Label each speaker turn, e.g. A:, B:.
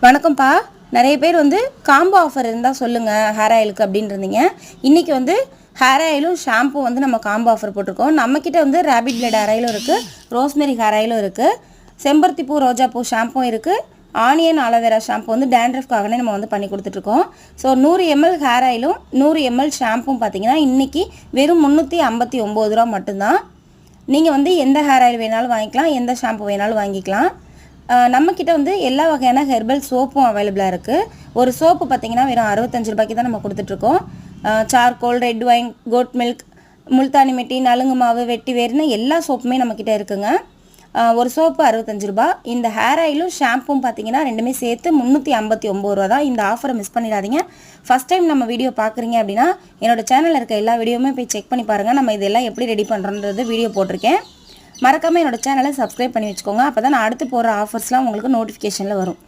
A: வணக்கம்ப்பா. நிறைய பேர் வந்து காம்போ ஆஃபர் இருந்தால் சொல்லுங்கள் ஹேர் ஆயிலுக்கு அப்படின்னு இருந்தீங்க. இன்றைக்கி வந்து ஹேர் ஆயிலும் ஷாம்பு வந்து நம்ம காம்போ ஆஃபர் போட்டிருக்கோம். நம்மக்கிட்ட வந்து ரேபிட் பிளட் ஹேர் ஆயிலும் இருக்குது, ரோஸ்மெரி ஹேர் ஆயிலும் இருக்குது, செம்பருத்தி பூ ரோஜா பூ ஷாம்பும் இருக்குது, ஆனியன் ஆலோவேரா ஷாம்பு வந்து டேண்ட்ரஃப்காகவே நம்ம வந்து பண்ணி கொடுத்துட்ருக்கோம். ஸோ 100 ml ஹேர் ஆயிலும் 100 ml ஷாம்பும் பார்த்தீங்கன்னா இன்றைக்கி வெறும் 359 ரூபா மட்டும்தான். நீங்கள் வந்து எந்த ஹேர் ஆயில் வேணாலும் வாங்கிக்கலாம், எந்த ஷாம்பு வேணாலும் வாங்கிக்கலாம். நம்மக்கிட்ட வந்து எல்லா வகையான ஹெர்பல் சோப்பும் அவைலபிளாக இருக்குது. ஒரு சோப்பு பார்த்திங்கன்னா வெறும் 65 ரூபாய்க்கு தான் நம்ம கொடுத்துட்ருக்கோம். Charcoal, red wine, goat milk, Multani மெட்டி, நலுங்கு மாவு, வெட்டி வேறுனு எல்லா சோப்புமே நம்மக்கிட்ட இருக்குங்க. ஒரு சோப்பு 65 ரூபா. இந்த ஹேர் ஆயிலும் ஷாம்பும் பார்த்தீங்கன்னா ரெண்டுமே சேர்த்து 359 ரூபா தான். இந்த ஆஃபரை மிஸ் பண்ணிடாதீங்க. ஃபஸ்ட் டைம் நம்ம வீடியோ பார்க்குறீங்க அப்படின்னா என்னோடய சேனலில் இருக்க எல்லா வீடியோவுமே போய் செக் பண்ணி பாருங்கள். நம்ம இதெல்லாம் எப்படி ரெடி பண்ணுறோன்றது வீடியோ போட்டிருக்கேன். மறக்காமல் என்னோடய சேனலை சப்ஸ்கிரைப் பண்ணி வச்சுக்கோங்க. அப்போ தான் நான் அடுத்து போகிற ஆஃபர்ஸ்லாம் உங்களுக்கு நோட்டிஃபிகேஷனில் வரும்.